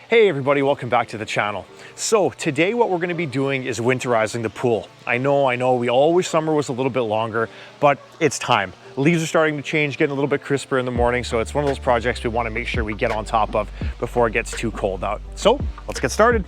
Hey everybody, welcome back to the channel. So today what we're going to be doing is winterizing the pool. I know, we always summer was a little bit longer, but it's time. Leaves are starting to change, getting a little bit crisper in the morning, so it's one of those projects we want to make sure we get on top of before it gets too cold out. So let's get started.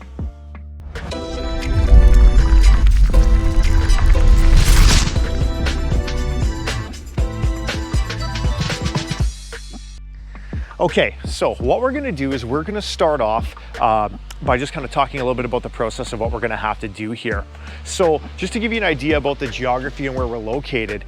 Okay, so what we're gonna do is we're gonna start off by just kind of talking a little bit about the process of what we're gonna have to do here. So just to give you an idea about the geography and where we're located,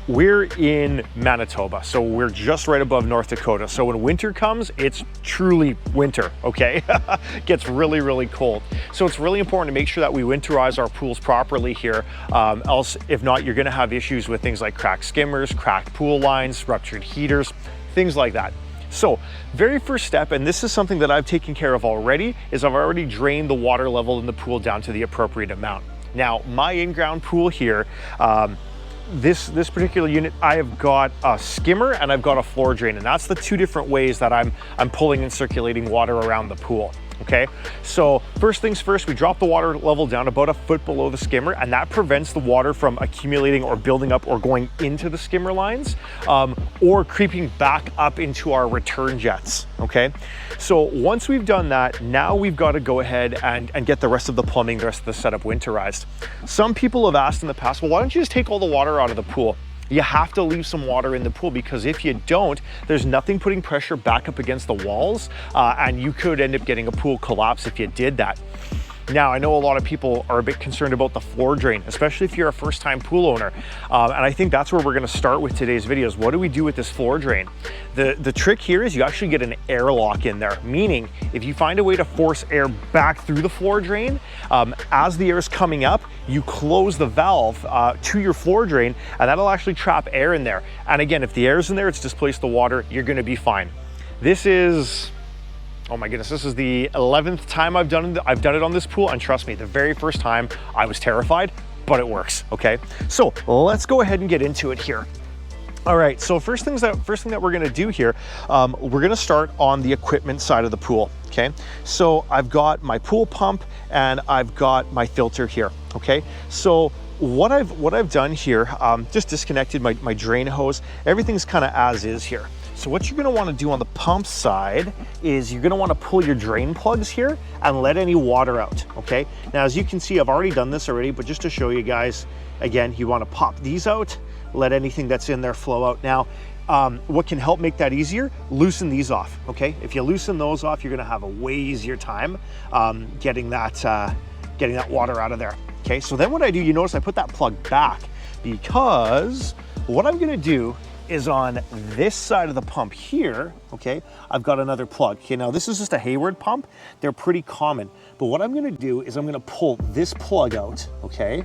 we're in Manitoba, so we're just right above North Dakota. So when winter comes, it's truly winter, okay? It gets really, really cold. So it's really important to make sure that we winterize our pools properly here, else if not, you're gonna have issues with things like cracked skimmers, cracked pool lines, ruptured heaters, things like that. So very first step, and this is something that I've taken care of already, is I've already drained the water level in the pool down to the appropriate amount. Now, my in-ground pool here, this particular unit, I have got a skimmer and I've got a floor drain, and that's the two different ways that I'm pulling and circulating water around the pool. Okay, so first things first, we drop the water level down about a foot below the skimmer, and that prevents the water from accumulating or building up or going into the skimmer lines or creeping back up into our return jets. Okay, so once we've done that, now we've got to go ahead and get the rest of the plumbing, the rest of the setup winterized. Some people have asked in the past, well, why don't you just take all the water out of the pool? You have to leave some water in the pool, because if you don't, there's nothing putting pressure back up against the walls, and you could end up getting a pool collapse if you did that. Now, I know a lot of people are a bit concerned about the floor drain, especially if you're a first-time pool owner. And I think that's where we're gonna start with today's videos. What do we do with this floor drain? The trick here is you actually get an airlock in there, meaning if you find a way to force air back through the floor drain, as the air is coming up, you close the valve to your floor drain, and that'll actually trap air in there. And again, if the air's in there, it's displaced the water, you're gonna be fine. This is, oh my goodness, this is the 11th time I've done it on this pool, and trust me, the very first time I was terrified, but it works, okay? So let's go ahead and get into it here. All right, so first thing that we're gonna do here, we're gonna start on the equipment side of the pool, okay? So I've got my pool pump and I've got my filter here, okay? So what I've done here, just disconnected my drain hose. Everything's kind of as is here. So what you're gonna wanna do on the pump side is you're gonna wanna pull your drain plugs here and let any water out, okay? Now, as you can see, I've already done this already, but just to show you guys, again, you wanna pop these out, let anything that's in there flow out. Now, what can help make that easier? Loosen these off, okay? If you loosen those off, you're gonna have a way easier time getting that water out of there, okay? So then what I do, you notice I put that plug back, because what I'm gonna do is on this side of the pump here, okay, I've got another plug. Okay, now this is just a Hayward pump. They're pretty common, but what I'm gonna do is I'm gonna pull this plug out, okay?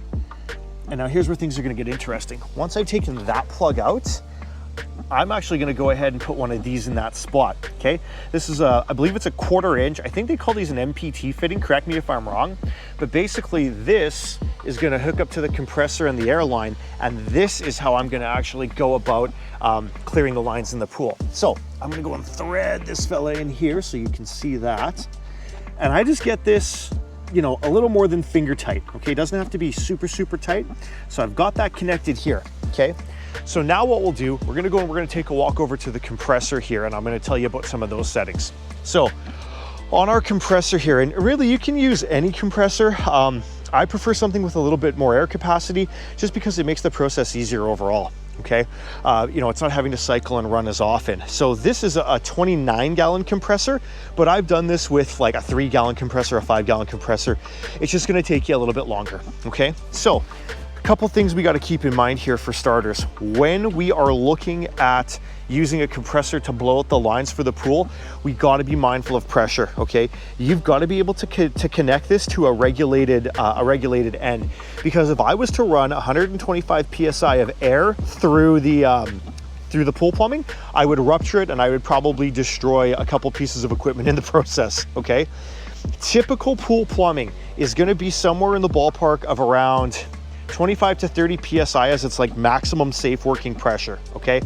And now here's where things are gonna get interesting. Once I've taken that plug out, I'm actually gonna go ahead and put one of these in that spot, okay? This is I believe it's a 1/4 inch. I think they call these an MPT fitting, correct me if I'm wrong. But basically this is gonna hook up to the compressor and the air line, and this is how I'm gonna actually go about clearing the lines in the pool. So I'm gonna go and thread this fella in here so you can see that. And I just get this, you know, a little more than finger tight, okay? It doesn't have to be super, super tight. So I've got that connected here, okay? So now what we'll do, we're gonna go and we're gonna take a walk over to the compressor here, and I'm gonna tell you about some of those settings. So on our compressor here, and really you can use any compressor. I prefer something with a little bit more air capacity, just because it makes the process easier overall, okay? You know, it's not having to cycle and run as often. So this is a 29-gallon compressor, but I've done this with like a 3-gallon compressor, a 5-gallon compressor. It's just gonna take you a little bit longer, okay? So couple things we got to keep in mind here for starters. When we are looking at using a compressor to blow out the lines for the pool, we got to be mindful of pressure, okay? You've got to be able to connect this to a regulated end, because if I was to run 125 psi of air through the pool plumbing, I would rupture it and I would probably destroy a couple pieces of equipment in the process, okay? Typical pool plumbing is going to be somewhere in the ballpark of around 25 to 30 psi as its like maximum safe working pressure, okay?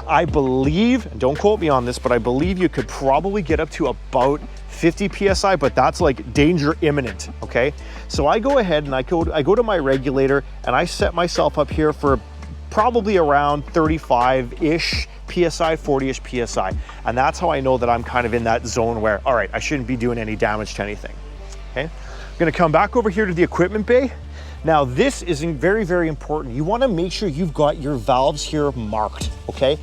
I believe, and don't quote me on this, but I believe you could probably get up to about 50 PSI, but that's like danger imminent, okay? So I go ahead and I go to my regulator and I set myself up here for probably around 35-ish PSI, 40-ish PSI. And that's how I know that I'm kind of in that zone where, all right, I shouldn't be doing any damage to anything, okay? I'm gonna come back over here to the equipment bay. Now this is very, very important. You wanna make sure you've got your valves here marked, okay?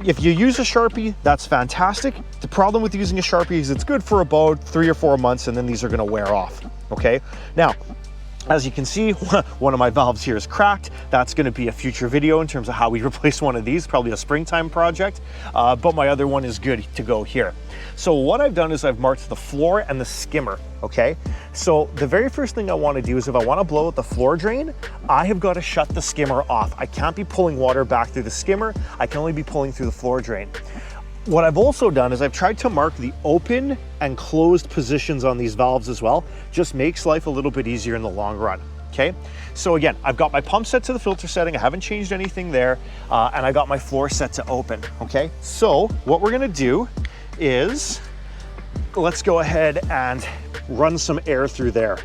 If you use a Sharpie, that's fantastic. The problem with using a Sharpie is it's good for about 3 or 4 months and then these are gonna wear off, okay? Now, as you can see, one of my valves here is cracked. That's gonna be a future video in terms of how we replace one of these, probably a springtime project, but my other one is good to go here. So what I've done is I've marked the floor and the skimmer, okay? So the very first thing I wanna do is if I wanna blow out the floor drain, I have gotta shut the skimmer off. I can't be pulling water back through the skimmer. I can only be pulling through the floor drain. What I've also done is I've tried to mark the open and closed positions on these valves as well. Just makes life a little bit easier in the long run, okay? So again, I've got my pump set to the filter setting. I haven't changed anything there. And I got my floor set to open, okay? So what we're gonna do is, let's go ahead and run some air through there.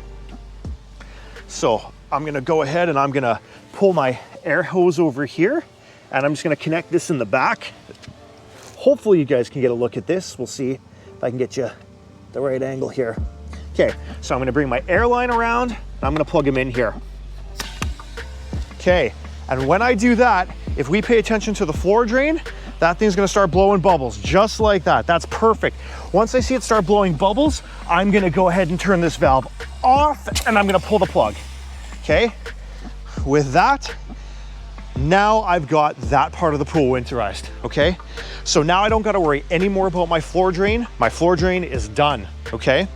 So I'm gonna go ahead and I'm gonna pull my air hose over here and I'm just gonna connect this in the back. Hopefully you guys can get a look at this. We'll see if I can get you the right angle here. Okay, so I'm gonna bring my air line around and I'm gonna plug them in here. Okay, and when I do that, if we pay attention to the floor drain, that thing's gonna start blowing bubbles just like that. That's perfect. Once I see it start blowing bubbles, I'm gonna go ahead and turn this valve off and I'm gonna pull the plug. Okay, with that, now I've got that part of the pool winterized, okay? So now I don't gotta worry anymore about my floor drain. My floor drain is done, okay?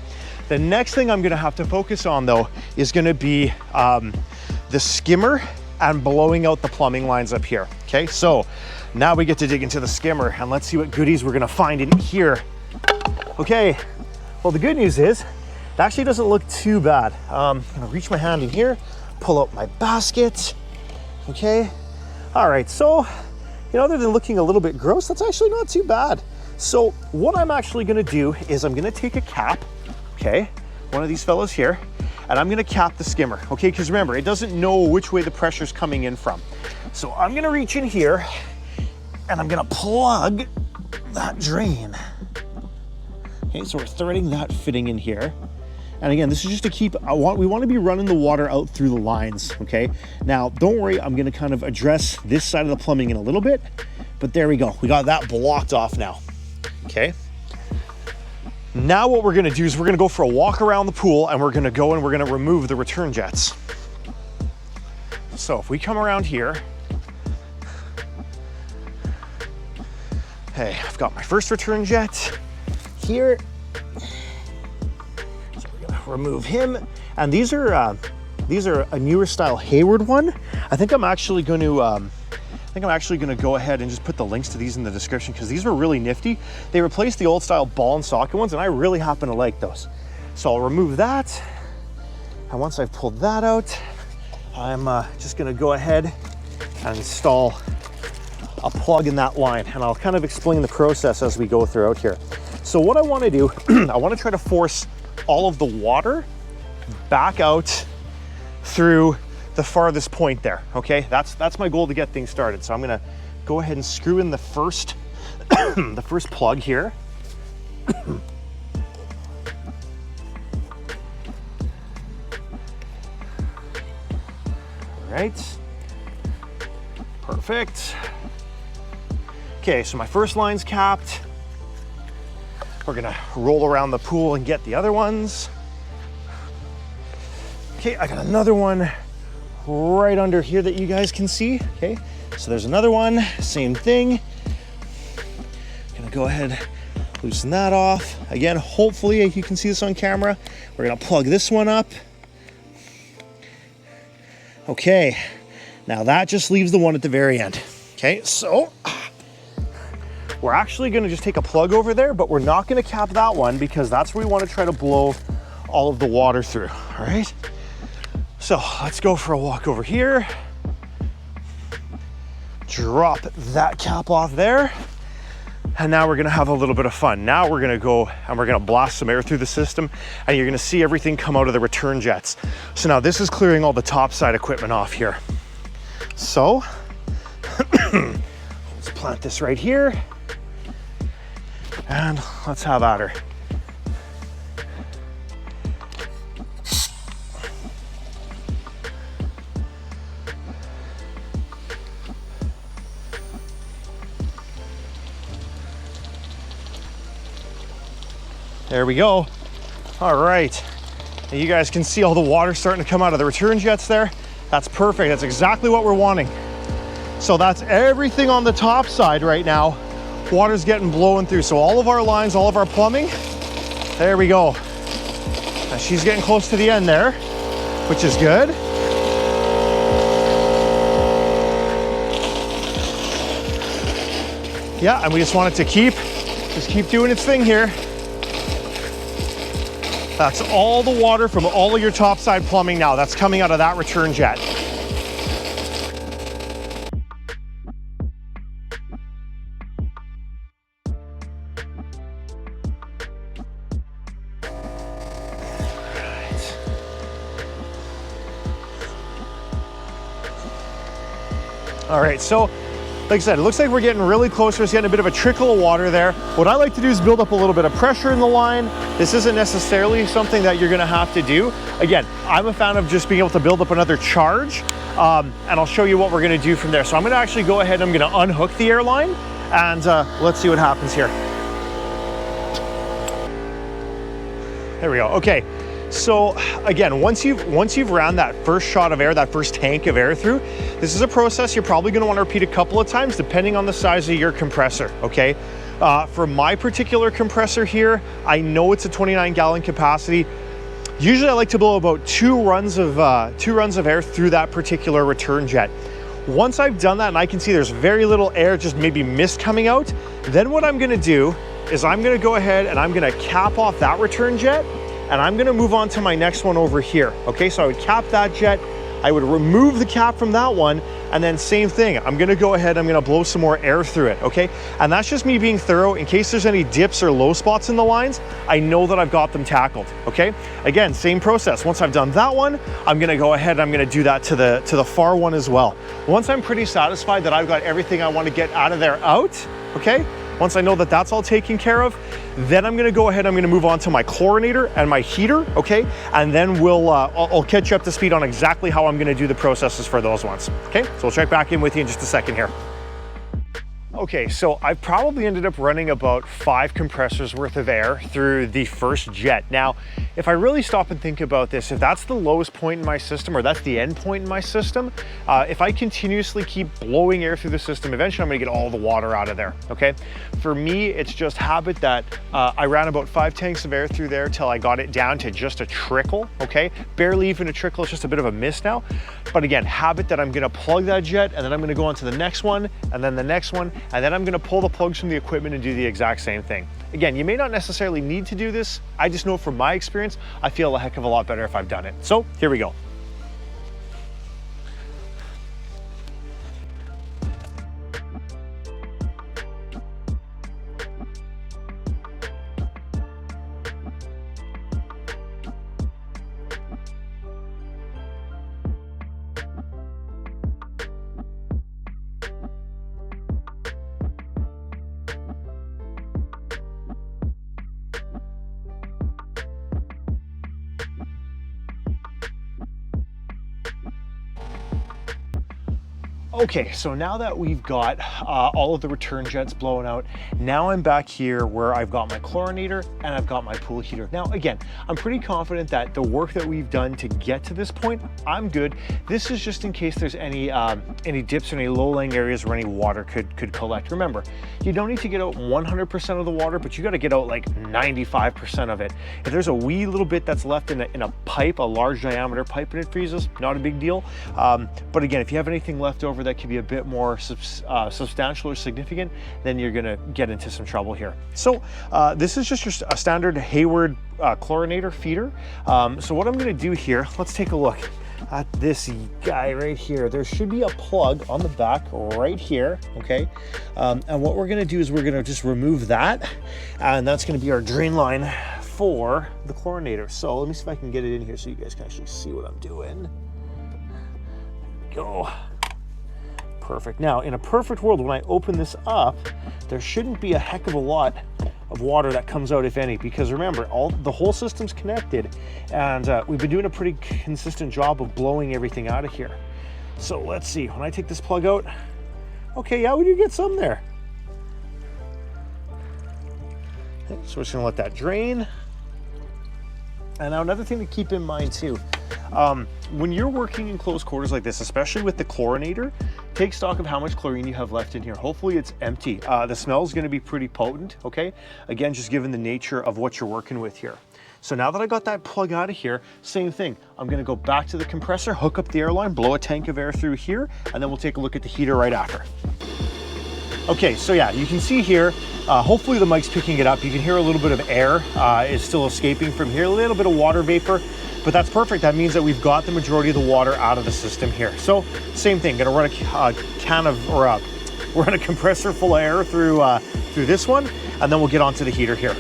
The next thing I'm gonna have to focus on though is gonna be the skimmer and blowing out the plumbing lines up here, okay? So now we get to dig into the skimmer and let's see what goodies we're gonna find in here. Okay, well the good news is, it actually doesn't look too bad. I'm gonna reach my hand in here, pull out my basket, okay? All right, so, you know, other than looking a little bit gross, that's actually not too bad. So what I'm actually gonna do is I'm gonna take a cap, okay? One of these fellows here, and I'm gonna cap the skimmer, okay? Because remember, it doesn't know which way the pressure's coming in from. So I'm gonna reach in here, and I'm gonna plug that drain. Okay, so we're threading that fitting in here. And again, this is just to keep, we want to be running the water out through the lines, okay? Now, don't worry, I'm gonna kind of address this side of the plumbing in a little bit, but there we go. We got that blocked off now, okay? Now what we're gonna do is we're gonna go for a walk around the pool and we're gonna go and we're gonna remove the return jets. So if we come around here, hey, I've got my first return jet here. Remove him, and these are a newer style Hayward one. I think I'm actually going to go ahead and just put the links to these in the description because these were really nifty. They replaced the old style ball and socket ones, and I really happen to like those. So I'll remove that, and once I've pulled that out, I'm just going to go ahead and install a plug in that line, and I'll kind of explain the process as we go throughout here. So what I want to do, I want to try to force all of the water back out through the farthest point there, okay? That's my goal to get things started. So I'm gonna go ahead and screw in the first, the first plug here. All right, perfect. Okay, so my first line's capped. We're gonna roll around the pool and get the other ones. Okay, I got another one right under here that you guys can see. Okay, so there's another one, same thing. Gonna go ahead, loosen that off. Again, hopefully you can see this on camera. We're gonna plug this one up. Okay, now that just leaves the one at the very end. Okay, so we're actually gonna just take a plug over there, but we're not gonna cap that one because that's where we wanna try to blow all of the water through, all right? So let's go for a walk over here. Drop that cap off there. And now we're gonna have a little bit of fun. Now we're gonna go and we're gonna blast some air through the system, and you're gonna see everything come out of the return jets. So now this is clearing all the topside equipment off here. So let's plant this right here, and let's have at her. There we go. All right. And you guys can see all the water starting to come out of the return jets there. That's perfect. That's exactly what we're wanting. So that's everything on the top side right now. Water's getting blown through. So all of our lines, all of our plumbing, there we go. Now she's getting close to the end there, which is good. Yeah, and we just want it to keep doing its thing here. That's all the water from all of your topside plumbing now. That's coming out of that return jet. All right, so like I said, it looks like we're getting really close. We're getting a bit of a trickle of water there. What I like to do is build up a little bit of pressure in the line. This isn't necessarily something that you're gonna have to do. Again, I'm a fan of just being able to build up another charge, and I'll show you what we're gonna do from there. So I'm gonna actually go ahead and I'm gonna unhook the air line, and let's see what happens here. There we go, okay. So again, once you've ran that first shot of air, that first tank of air through, this is a process you're probably going to want to repeat a couple of times depending on the size of your compressor, okay? For my particular compressor here, I know it's a 29-gallon capacity. Usually I like to blow about two runs of air through that particular return jet. Once I've done that and I can see there's very little air, just maybe mist coming out, then what I'm going to do is I'm going to go ahead and I'm going to cap off that return jet, and I'm gonna move on to my next one over here. Okay, so I would cap that jet, I would remove the cap from that one, and then same thing, I'm gonna go ahead, I'm gonna blow some more air through it, okay? And that's just me being thorough. In case there's any dips or low spots in the lines, I know that I've got them tackled, okay? Again, same process. Once I've done that one, I'm gonna go ahead, I'm gonna do that to the far one as well. Once I'm pretty satisfied that I've got everything I wanna get out of there out, okay? Once I know that that's all taken care of, then I'm gonna go ahead, I'm gonna move on to my chlorinator and my heater, okay? And then I'll catch you up to speed on exactly how I'm gonna do the processes for those ones, okay? So we'll check back in with you in just a second here. Okay, so I've probably ended up running about 5 compressors worth of air through the first jet. Now, if I really stop and think about this, if that's the lowest point in my system, or that's the end point in my system, if I continuously keep blowing air through the system, eventually I'm gonna get all the water out of there, okay? For me, it's just habit that I ran about 5 tanks of air through there till I got it down to just a trickle, okay? Barely even a trickle, it's just a bit of a mist now. But again, habit that I'm gonna plug that jet, and then I'm gonna go on to the next one, and then the next one, and then I'm gonna pull the plugs from the equipment and do the exact same thing. Again, you may not necessarily need to do this. I just know from my experience, I feel a heck of a lot better if I've done it. So here we go. Okay, so now that we've got all of the return jets blown out, now I'm back here where I've got my chlorinator and I've got my pool heater. Now, again, I'm pretty confident that the work that we've done to get to this point, I'm good. This is just in case there's any dips or any low-lying areas where any water could collect. Remember, you don't need to get out 100% of the water, but you got to get out like 95% of it. If there's a wee little bit that's left in a pipe, a large diameter pipe, and it freezes, not a big deal. But again, if you have anything left over that could be a bit more substantial or significant, then you're gonna get into some trouble here. So this is just a standard Hayward chlorinator feeder. So what I'm gonna do here, let's take a look. at this guy right here. There should be a plug on the back right here, okay? And what we're gonna do is we're gonna just remove that, and that's gonna be our drain line for the chlorinator. So let me see if I can get it in here so you guys can actually see what I'm doing. There we go. Perfect. Now, in a perfect world, when I open this up, there shouldn't be a heck of a lot of water that comes out, if any, because remember, the whole system's connected, and we've been doing a pretty consistent job of blowing everything out of here. So let's see, when I take this plug out, okay, yeah, we do get some there. Okay, so we're just gonna let that drain. And now another thing to keep in mind too, when you're working in close quarters like this, especially with the chlorinator, take stock of how much chlorine you have left in here. Hopefully it's empty. The smell is going to be pretty potent, okay? Again, just given the nature of what you're working with here. So now that I got that plug out of here, same thing. I'm going to go back to the compressor, hook up the air line, blow a tank of air through here, and then we'll take a look at the heater right after. Okay, so yeah, you can see here, hopefully the mic's picking it up. You can hear a little bit of air is still escaping from here, a little bit of water vapor, but that's perfect. That means that we've got the majority of the water out of the system here. So same thing, gonna run we're run a compressor full of air through this one, and then we'll get onto the heater here.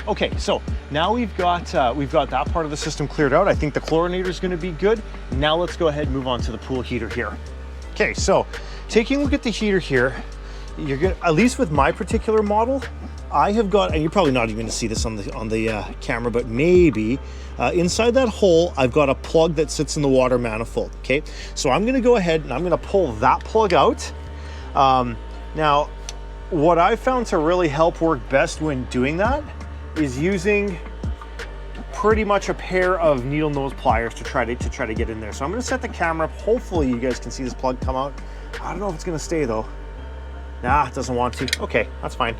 Okay, so now we've got that part of the system cleared out. I think the chlorinator is gonna be good. Now let's go ahead and move on to the pool heater here. Okay, so taking a look at the heater here, you're gonna, at least with my particular model, I have got, and you're probably not even gonna see this on the camera, but maybe inside that hole, I've got a plug that sits in the water manifold, okay? So I'm gonna go ahead and I'm gonna pull that plug out. Now, what I found to really help work best when doing that is using pretty much a pair of needle nose pliers to try to get in there. So I'm gonna set the camera up. Hopefully you guys can see this plug come out. I don't know if it's gonna stay though. Nah, it doesn't want to. Okay, that's fine.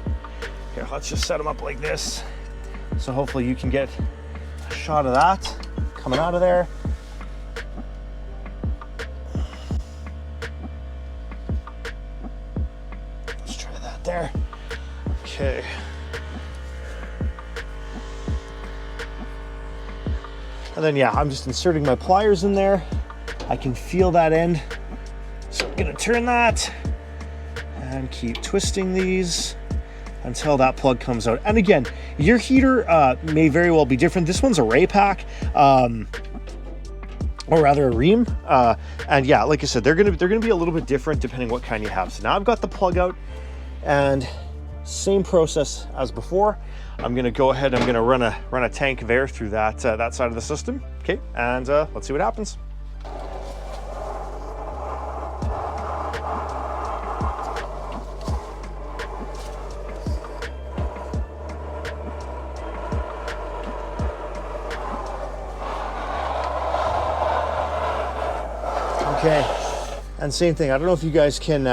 Here, let's just set them up like this. So hopefully you can get a shot of that coming out of there. Let's try that there. Okay. And then, yeah, I'm just inserting my pliers in there. I can feel that end. So I'm gonna turn that and keep twisting these until that plug comes out. And again, your heater may very well be different. This one's a Ray pack, or rather a ream. And yeah, like I said, they're gonna be a little bit different depending what kind you have. So now I've got the plug out, and same process as before. I'm gonna go ahead, I'm gonna run a tank of air through that side of the system. Okay, and let's see what happens. Okay, and same thing. I don't know if you guys can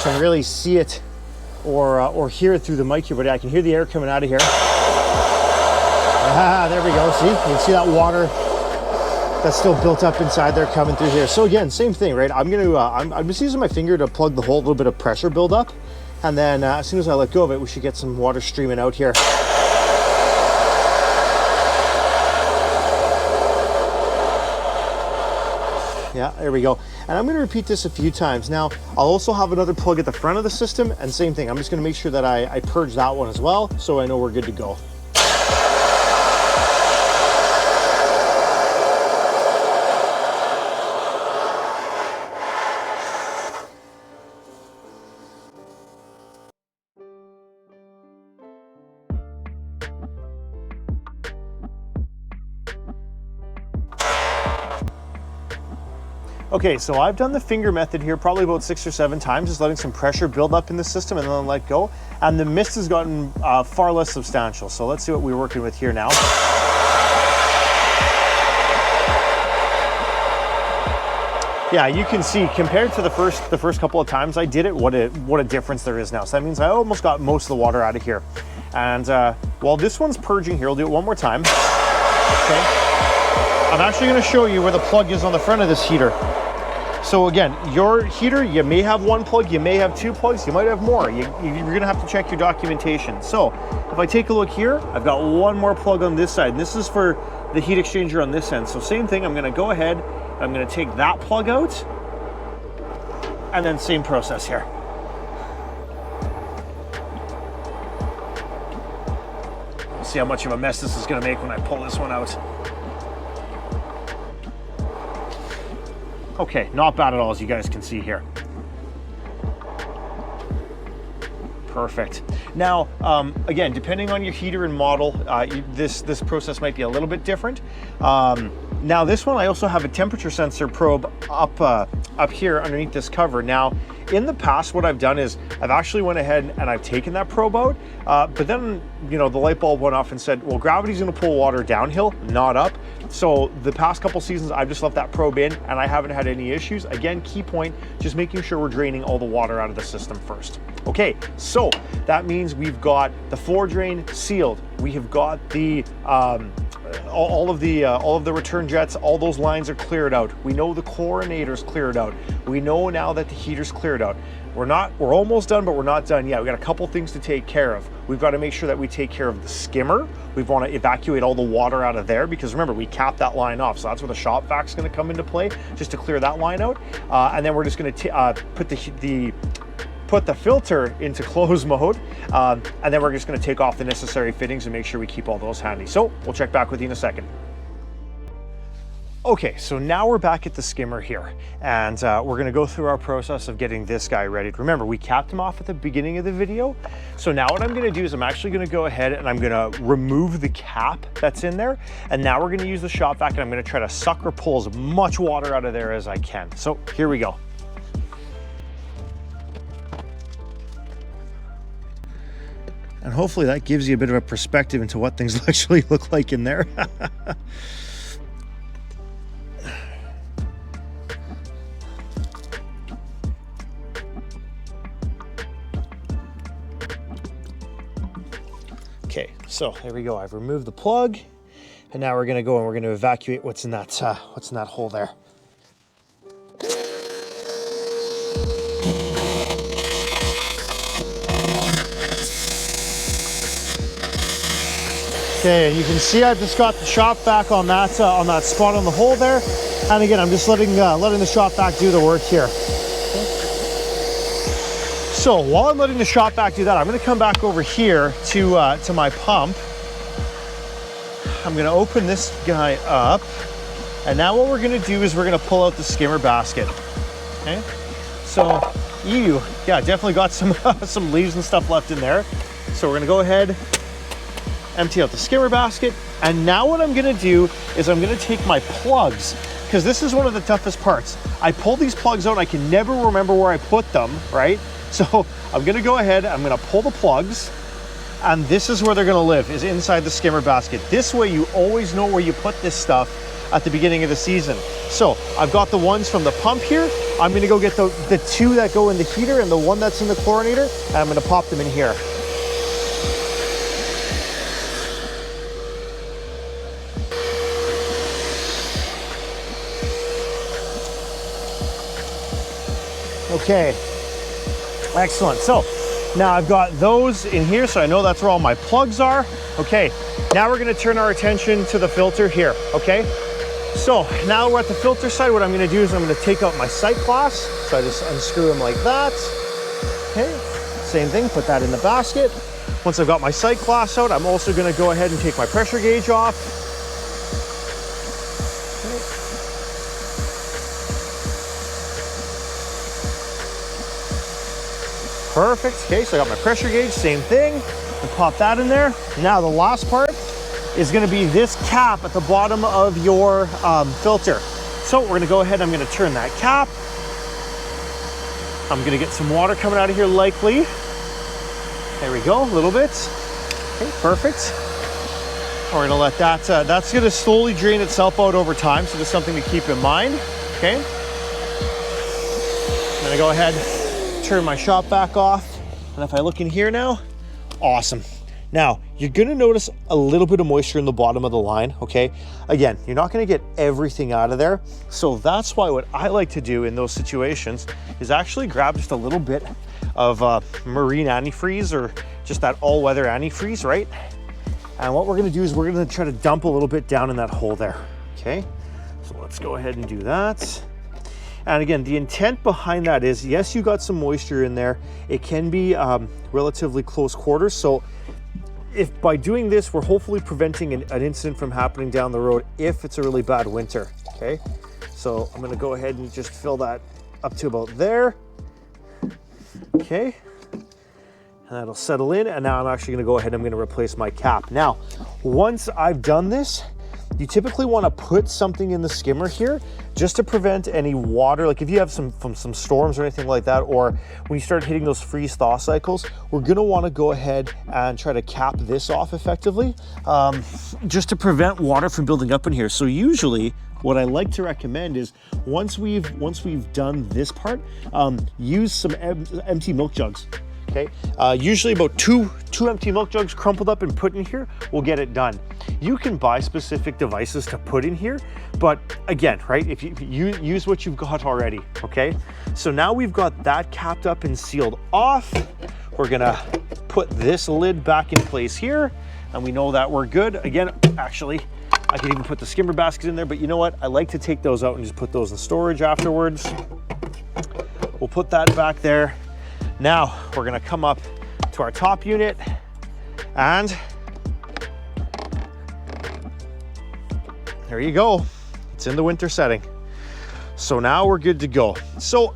really see it or hear it through the mic here, but I can hear the air coming out of here. Ah, there we go. See, you can see that water that's still built up inside there coming through here. So again, same thing, right? I'm just using my finger to plug the hole, a little bit of pressure build up, and then as soon as I let go of it, we should get some water streaming out here. Yeah, there we go. And I'm gonna repeat this a few times. Now, I'll also have another plug at the front of the system, and same thing. I'm just gonna make sure that I purge that one as well, so I know we're good to go. Okay, so I've done the finger method here probably about 6 or 7 times, just letting some pressure build up in the system and then let go. And the mist has gotten far less substantial. So let's see what we're working with here now. Yeah, you can see compared to the first couple of times I did it, what a difference there is now. So that means I almost got most of the water out of here. And while this one's purging here, I'll do it one more time. Okay. I'm actually going to show you where the plug is on the front of this heater. So again, your heater, you may have one plug, you may have 2 plugs, you might have more. You're going to have to check your documentation. So if I take a look here, I've got one more plug on this side. And this is for the heat exchanger on this end. So same thing, I'm gonna go ahead, I'm gonna take that plug out, and then same process here. See how much of a mess this is gonna make when I pull this one out. Okay, not bad at all, as you guys can see here. Perfect. Now, again, depending on your heater and model, this process might be a little bit different. Now this one, I also have a temperature sensor probe up here underneath this cover. Now, in the past, what I've done is I've actually went ahead and I've taken that probe out, but then, you know, the light bulb went off and said, well, gravity's gonna pull water downhill, not up. So the past couple seasons, I've just left that probe in and I haven't had any issues. Again, key point, just making sure we're draining all the water out of the system first. Okay, so that means we've got the floor drain sealed. We have got the all of the return jets, all those lines are cleared out. We know the chlorinator's cleared out. We know now that the heater's cleared out. We're almost done, but we're not done yet. We got a couple things to take care of. We've got to make sure that we take care of the skimmer. We want to evacuate all the water out of there because remember, we capped that line off. So that's where the shop vac's going to come into play, just to clear that line out. And then we're just going to put the filter into close mode, and then we're just going to take off the necessary fittings and make sure we keep all those handy. So we'll check back with you in a second. Okay, so now we're back at the skimmer here, and we're gonna go through our process of getting this guy ready. Remember, we capped him off at the beginning of the video. So now what I'm gonna do is I'm actually gonna go ahead and I'm gonna remove the cap that's in there, and now we're gonna use the shop vac and I'm gonna try to suck or pull as much water out of there as I can. So here we go. And hopefully that gives you a bit of a perspective into what things actually look like in there. Okay, so there we go. I've removed the plug, and now we're going to go and we're going to evacuate what's in that hole there. Okay, and you can see I've just got the shop vac on that spot on the hole there, and again I'm just letting the shop vac do the work here. So while I'm letting the shop vac do that, I'm going to come back over here to my pump. I'm going to open this guy up, and now what we're going to do is we're going to pull out the skimmer basket. Okay, so yeah, definitely got some leaves and stuff left in there. So we're going to go ahead, empty out the skimmer basket, and now what I'm going to do is I'm going to take my plugs, because this is one of the toughest parts. I pull these plugs out and I can never remember where I put them, right? So I'm gonna go ahead, I'm gonna pull the plugs, and this is where they're gonna live, is inside the skimmer basket. This way you always know where you put this stuff at the beginning of the season. So I've got the ones from the pump here. I'm gonna go get the two that go in the heater and the one that's in the chlorinator, and I'm gonna pop them in here. Okay. Excellent. So now I've got those in here, so I know that's where all my plugs are. Okay, now we're going to turn our attention to the filter here. Okay, so now we're at the filter side. What I'm going to do is I'm going to take out my sight glass. So I just unscrew them like that. Okay, same thing, put that in the basket. Once I've got my sight glass out, I'm also going to go ahead and take my pressure gauge off. Perfect. Okay, so I got my pressure gauge, same thing. And pop that in there. Now the last part is going to be this cap at the bottom of your filter. So we're going to go ahead, I'm going to turn that cap. I'm going to get some water coming out of here likely. There we go, a little bit. Okay, perfect. We're going to let that, that's going to slowly drain itself out over time, so just something to keep in mind. Okay. I'm going to go ahead, turn my shop vac off, and if I look in here now, awesome. Now you're going to notice a little bit of moisture in the bottom of the line. Okay, again, you're not going to get everything out of there, so that's why what I like to do in those situations is actually grab just a little bit of marine antifreeze, or just that all-weather antifreeze, right? And what we're gonna do is we're gonna try to dump a little bit down in that hole there, okay? So let's go ahead and do that. And again, the intent behind that is, yes, you got some moisture in there. It can be relatively close quarters. So if by doing this, we're hopefully preventing an incident from happening down the road if it's a really bad winter, okay? So I'm gonna go ahead and just fill that up to about there, okay? And that'll settle in, and now I'm actually gonna go ahead and I'm gonna replace my cap. Now, once I've done this, you typically wanna put something in the skimmer here just to prevent any water, like if you have some storms or anything like that, or when you start hitting those freeze-thaw cycles, we're gonna wanna go ahead and try to cap this off effectively, just to prevent water from building up in here. So usually, what I like to recommend is once we've done this part, use some empty milk jugs. Okay, usually about two empty milk jugs crumpled up and put in here will get it done. You can buy specific devices to put in here, but again, right, if you use what you've got already, okay? So now we've got that capped up and sealed off. We're gonna put this lid back in place here, and we know that we're good. Again, actually, I could even put the skimmer basket in there, but you know what? I like to take those out and just put those in storage afterwards. We'll put that back there. Now we're gonna come up to our top unit, and there you go. It's in the winter setting. So now we're good to go. So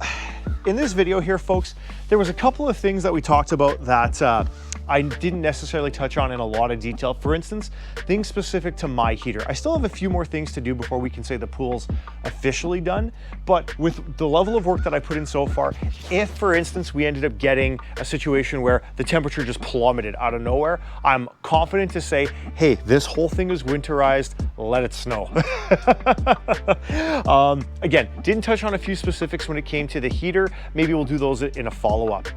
in this video here, folks, there was a couple of things that we talked about that I didn't necessarily touch on in a lot of detail. For instance, things specific to my heater. I still have a few more things to do before we can say the pool's officially done, but with the level of work that I put in so far, if for instance we ended up getting a situation where the temperature just plummeted out of nowhere, I'm confident to say, hey, this whole thing is winterized, let it snow. Again, didn't touch on a few specifics when it came to the heater. Maybe we'll do those in a follow-up.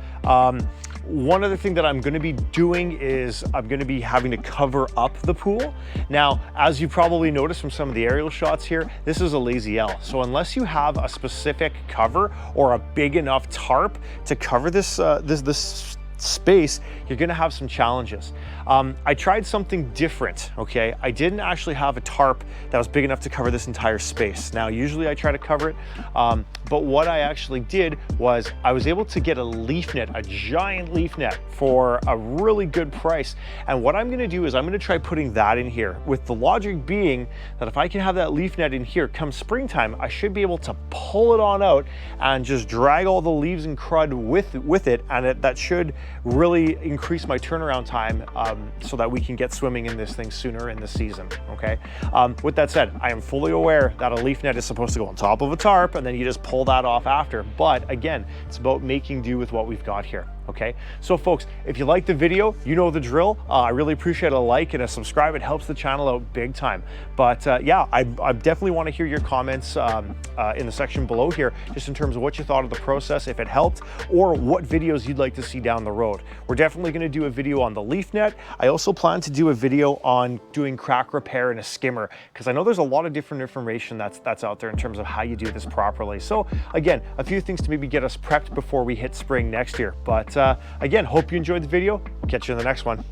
One other thing that I'm gonna be doing is I'm gonna be having to cover up the pool. Now, as you probably noticed from some of the aerial shots here, this is a lazy L. So unless you have a specific cover or a big enough tarp to cover this, this space, you're gonna have some challenges. I tried something different, okay? I didn't actually have a tarp that was big enough to cover this entire space. Now, usually I try to cover it, but what I actually did was I was able to get a leaf net, a giant leaf net for a really good price. And what I'm gonna do is I'm gonna try putting that in here, with the logic being that if I can have that leaf net in here, come springtime, I should be able to pull it on out and just drag all the leaves and crud with it, and that should really increase my turnaround time so that we can get swimming in this thing sooner in the season, okay? With that said, I am fully aware that a leaf net is supposed to go on top of a tarp and then you just pull that off after. But again, it's about making do with what we've got here. Okay, so folks, if you like the video, you know the drill. I really appreciate a like and a subscribe. It helps the channel out big time. But yeah, I definitely want to hear your comments in the section below here, just in terms of what you thought of the process, if it helped, or what videos you'd like to see down the road. We're definitely going to do a video on the leaf net. I also plan to do a video on doing crack repair in a skimmer, because I know there's a lot of different information that's out there in terms of how you do this properly. So again, a few things to maybe get us prepped before we hit spring next year. But again, hope you enjoyed the video. Catch you in the next one.